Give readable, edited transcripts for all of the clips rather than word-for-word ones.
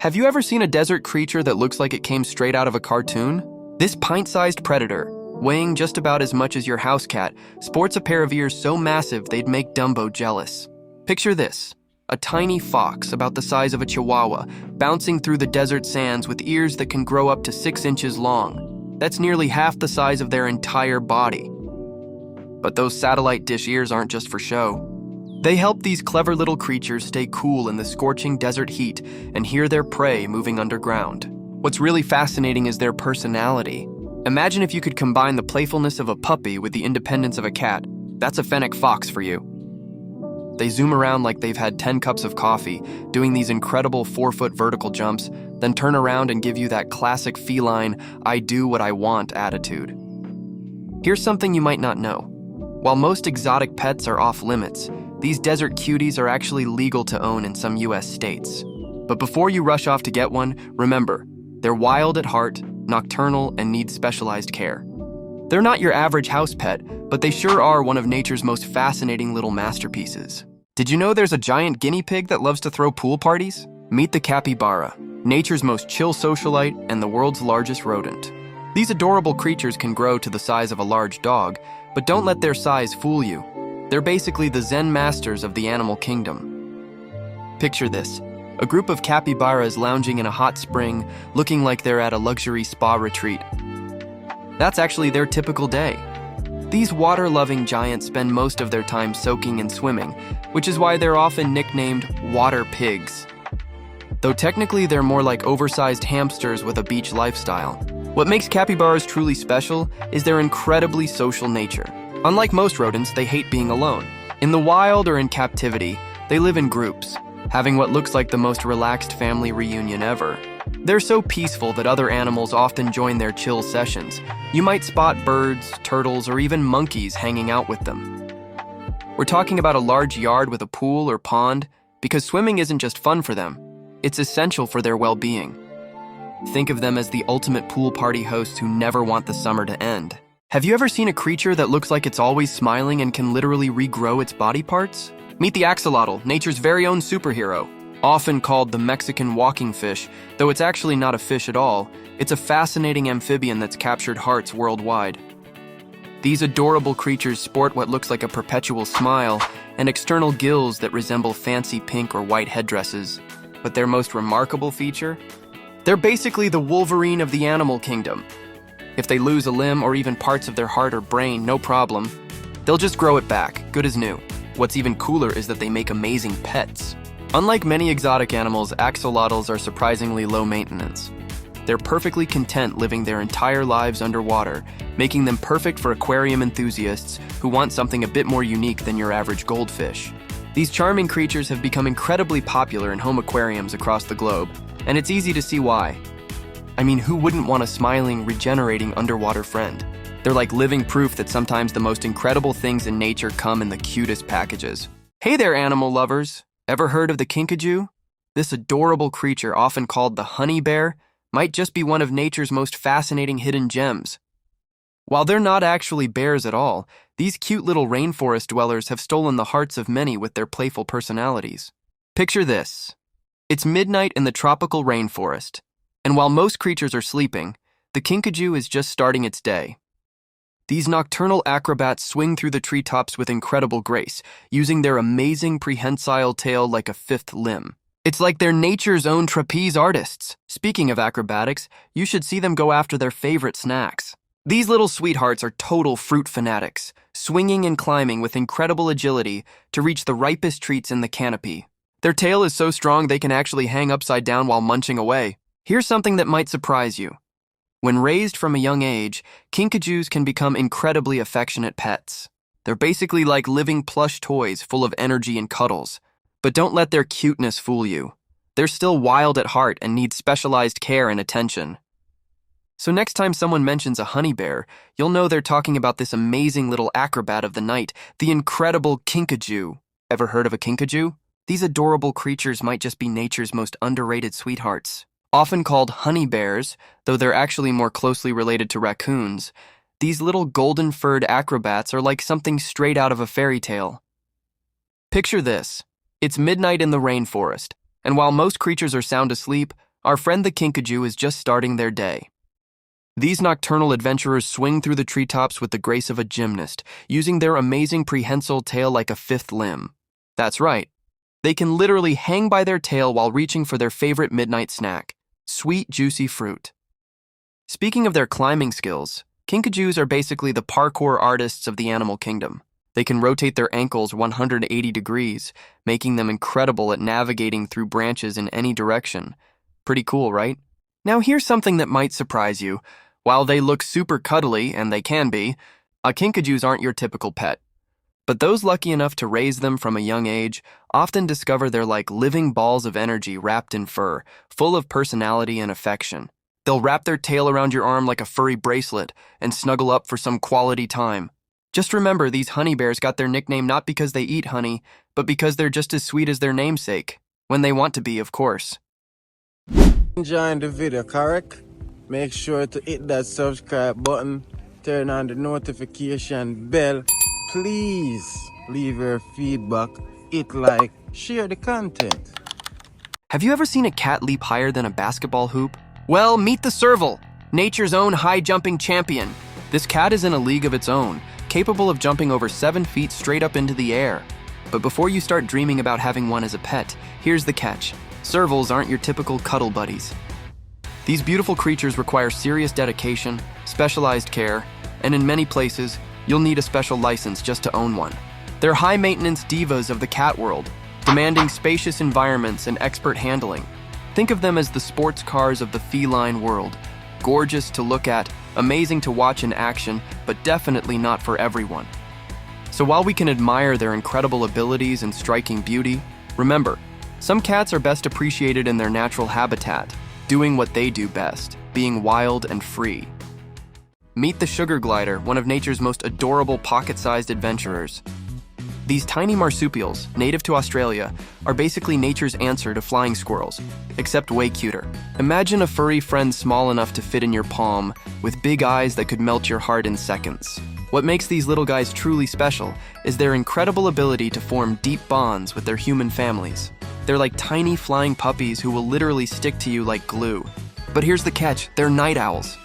Have you ever seen a desert creature that looks like it came straight out of a cartoon? This pint-sized predator, weighing just about as much as your house cat, sports a pair of ears so massive they'd make Dumbo jealous. Picture this, a tiny fox about the size of a chihuahua, bouncing through the desert sands with ears that can grow up to 6 inches long. That's nearly half the size of their entire body. But those satellite dish ears aren't just for show. They help these clever little creatures stay cool in the scorching desert heat and hear their prey moving underground. What's really fascinating is their personality. Imagine if you could combine the playfulness of a puppy with the independence of a cat. That's a Fennec fox for you. They zoom around like they've had 10 cups of coffee, doing these incredible 4-foot vertical jumps, then turn around and give you that classic feline, I do what I want attitude. Here's something you might not know. While most exotic pets are off limits, these desert cuties are actually legal to own in some US states. But before you rush off to get one, remember, they're wild at heart, nocturnal, and need specialized care. They're not your average house pet, but they sure are one of nature's most fascinating little masterpieces. Did you know there's a giant guinea pig that loves to throw pool parties? Meet the capybara, nature's most chill socialite and the world's largest rodent. These adorable creatures can grow to the size of a large dog, but don't let their size fool you. They're basically the Zen masters of the animal kingdom. Picture this, a group of capybaras lounging in a hot spring, looking like they're at a luxury spa retreat. That's actually their typical day. These water-loving giants spend most of their time soaking and swimming, which is why they're often nicknamed water pigs. Though technically they're more like oversized hamsters with a beach lifestyle. What makes capybaras truly special is their incredibly social nature. Unlike most rodents, they hate being alone. In the wild or in captivity, they live in groups, having what looks like the most relaxed family reunion ever. They're so peaceful that other animals often join their chill sessions. You might spot birds, turtles, or even monkeys hanging out with them. We're talking about a large yard with a pool or pond, because swimming isn't just fun for them, it's essential for their well-being. Think of them as the ultimate pool party hosts who never want the summer to end. Have you ever seen a creature that looks like it's always smiling and can literally regrow its body parts? Meet the axolotl, nature's very own superhero. Often called the Mexican walking fish, though it's actually not a fish at all, it's a fascinating amphibian that's captured hearts worldwide. These adorable creatures sport what looks like a perpetual smile and external gills that resemble fancy pink or white headdresses. But their most remarkable feature? They're basically the Wolverine of the animal kingdom. If they lose a limb or even parts of their heart or brain, no problem. They'll just grow it back, good as new. What's even cooler is that they make amazing pets. Unlike many exotic animals, axolotls are surprisingly low maintenance. They're perfectly content living their entire lives underwater, making them perfect for aquarium enthusiasts who want something a bit more unique than your average goldfish. These charming creatures have become incredibly popular in home aquariums across the globe, and it's easy to see why. I mean, who wouldn't want a smiling, regenerating underwater friend? They're like living proof that sometimes the most incredible things in nature come in the cutest packages. Hey there, animal lovers! Ever heard of the kinkajou? This adorable creature, often called the honey bear, might just be one of nature's most fascinating hidden gems. While they're not actually bears at all, these cute little rainforest dwellers have stolen the hearts of many with their playful personalities. Picture this. It's midnight in the tropical rainforest, and while most creatures are sleeping, the kinkajou is just starting its day. These nocturnal acrobats swing through the treetops with incredible grace, using their amazing prehensile tail like a fifth limb. It's like they're nature's own trapeze artists. Speaking of acrobatics, you should see them go after their favorite snacks. These little sweethearts are total fruit fanatics, swinging and climbing with incredible agility to reach the ripest treats in the canopy. Their tail is so strong they can actually hang upside down while munching away. Here's something that might surprise you. When raised from a young age, kinkajous can become incredibly affectionate pets. They're basically like living plush toys full of energy and cuddles. But don't let their cuteness fool you. They're still wild at heart and need specialized care and attention. So next time someone mentions a honey bear, you'll know they're talking about this amazing little acrobat of the night, the incredible kinkajou. Ever heard of a kinkajou? These adorable creatures might just be nature's most underrated sweethearts. Often called honey bears, though they're actually more closely related to raccoons, these little golden-furred acrobats are like something straight out of a fairy tale. Picture this. It's midnight in the rainforest, and while most creatures are sound asleep, Our friend the kinkajou is just starting their day. These nocturnal adventurers swing through the treetops with the grace of a gymnast, using their amazing prehensile tail like a fifth limb. That's right. They can literally hang by their tail while reaching for their favorite midnight snack, sweet, juicy fruit. Speaking of their climbing skills, kinkajous are basically the parkour artists of the animal kingdom. They can rotate their ankles 180 degrees, making them incredible at navigating through branches in any direction. Pretty cool, right? Now here's something that might surprise you. While they look super cuddly, and they can be, kinkajous aren't your typical pet. But those lucky enough to raise them from a young age often discover they're like living balls of energy wrapped in fur, full of personality and affection. They'll wrap their tail around your arm like a furry bracelet and snuggle up for some quality time. Just remember, these honey bears got their nickname not because they eat honey, but because they're just as sweet as their namesake. When they want to be, of course. Enjoying the video, correct? Make sure to hit that subscribe button, turn on the notification bell. Please leave your feedback, hit like, share the content. Have you ever seen a cat leap higher than a basketball hoop? Well, meet the serval, nature's own high-jumping champion. This cat is in a league of its own, capable of jumping over 7 feet straight up into the air. But before you start dreaming about having one as a pet, here's the catch. Servals aren't your typical cuddle buddies. These beautiful creatures require serious dedication, specialized care, and in many places, you'll need a special license just to own one. They're high-maintenance divas of the cat world, demanding spacious environments and expert handling. Think of them as the sports cars of the feline world. Gorgeous to look at, amazing to watch in action, but definitely not for everyone. So while we can admire their incredible abilities and striking beauty, remember, some cats are best appreciated in their natural habitat, doing what they do best, being wild and free. Meet the sugar glider, one of nature's most adorable pocket-sized adventurers. These tiny marsupials, native to Australia, are basically nature's answer to flying squirrels, except way cuter. Imagine a furry friend small enough to fit in your palm, with big eyes that could melt your heart in seconds. What makes these little guys truly special is their incredible ability to form deep bonds with their human families. They're like tiny flying puppies who will literally stick to you like glue. But here's the catch, they're night owls.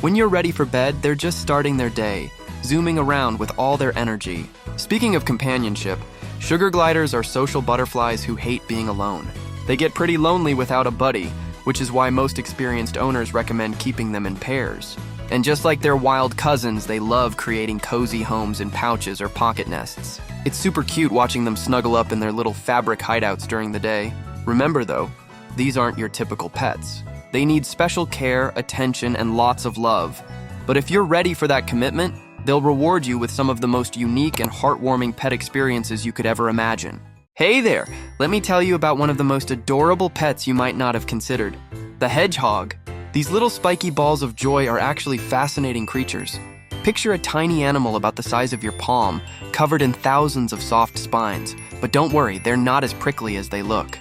When you're ready for bed, they're just starting their day, zooming around with all their energy. Speaking of companionship, sugar gliders are social butterflies who hate being alone. They get pretty lonely without a buddy, which is why most experienced owners recommend keeping them in pairs. And just like their wild cousins, they love creating cozy homes in pouches or pocket nests. It's super cute watching them snuggle up in their little fabric hideouts during the day. Remember though, these aren't your typical pets. They need special care, attention, and lots of love. But if you're ready for that commitment, they'll reward you with some of the most unique and heartwarming pet experiences you could ever imagine. Hey there! Let me tell you about one of the most adorable pets you might not have considered. The hedgehog. These little spiky balls of joy are actually fascinating creatures. Picture a tiny animal about the size of your palm, covered in thousands of soft spines. But don't worry, they're not as prickly as they look.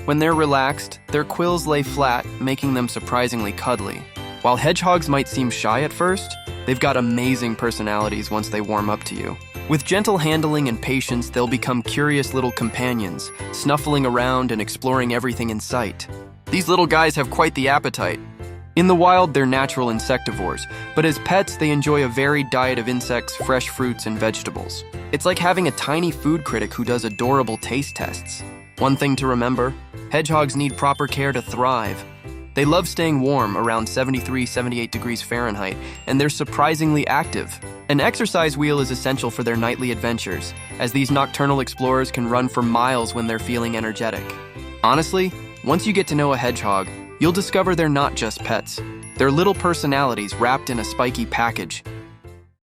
When they're relaxed, their quills lay flat, making them surprisingly cuddly. While hedgehogs might seem shy at first, they've got amazing personalities once they warm up to you. With gentle handling and patience, they'll become curious little companions, snuffling around and exploring everything in sight. These little guys have quite the appetite. In the wild, they're natural insectivores, but as pets, they enjoy a varied diet of insects, fresh fruits, and vegetables. It's like having a tiny food critic who does adorable taste tests. One thing to remember, hedgehogs need proper care to thrive. They love staying warm around 73-78 degrees Fahrenheit, and they're surprisingly active. An exercise wheel is essential for their nightly adventures, as these nocturnal explorers can run for miles when they're feeling energetic. Honestly, once you get to know a hedgehog, you'll discover they're not just pets. They're little personalities wrapped in a spiky package.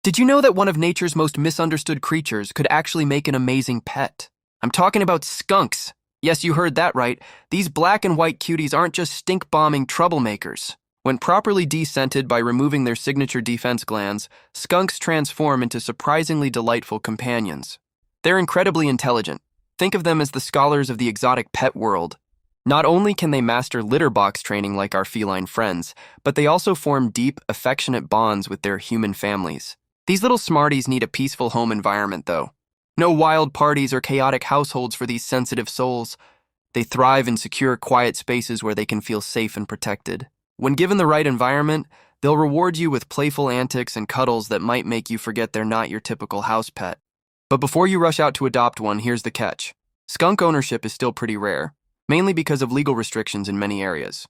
Did you know that one of nature's most misunderstood creatures could actually make an amazing pet? I'm talking about skunks. Yes, you heard that right. These black and white cuties aren't just stink-bombing troublemakers. When properly descented by removing their signature defense glands, skunks transform into surprisingly delightful companions. They're incredibly intelligent. Think of them as the scholars of the exotic pet world. Not only can they master litter box training like our feline friends, but they also form deep, affectionate bonds with their human families. These little smarties need a peaceful home environment, though. No wild parties or chaotic households for these sensitive souls. They thrive in secure, quiet spaces where they can feel safe and protected. When given the right environment, they'll reward you with playful antics and cuddles that might make you forget they're not your typical house pet. But before you rush out to adopt one, here's the catch. Skunk ownership is still pretty rare, mainly because of legal restrictions in many areas.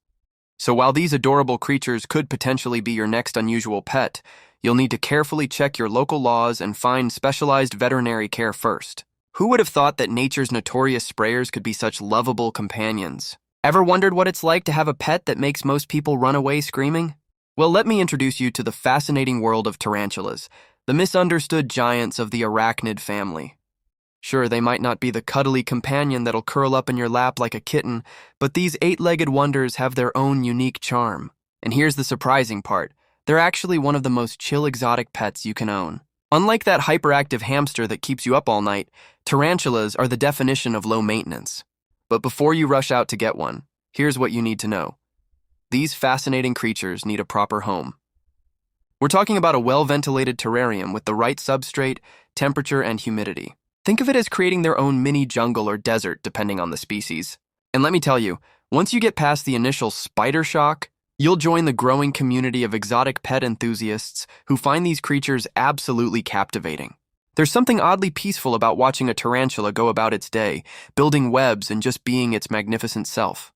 So while these adorable creatures could potentially be your next unusual pet, you'll need to carefully check your local laws and find specialized veterinary care first. Who would have thought that nature's notorious sprayers could be such lovable companions? Ever wondered what it's like to have a pet that makes most people run away screaming? Well, let me introduce you to the fascinating world of tarantulas, the misunderstood giants of the arachnid family. Sure, they might not be the cuddly companion that'll curl up in your lap like a kitten, but these eight-legged wonders have their own unique charm. And here's the surprising part. They're actually one of the most chill exotic pets you can own. Unlike that hyperactive hamster that keeps you up all night, tarantulas are the definition of low maintenance. But before you rush out to get one, here's what you need to know. These fascinating creatures need a proper home. We're talking about a well-ventilated terrarium with the right substrate, temperature, and humidity. Think of it as creating their own mini jungle or desert, depending on the species. And let me tell you, once you get past the initial spider shock, you'll join the growing community of exotic pet enthusiasts who find these creatures absolutely captivating. There's something oddly peaceful about watching a tarantula go about its day, building webs and just being its magnificent self.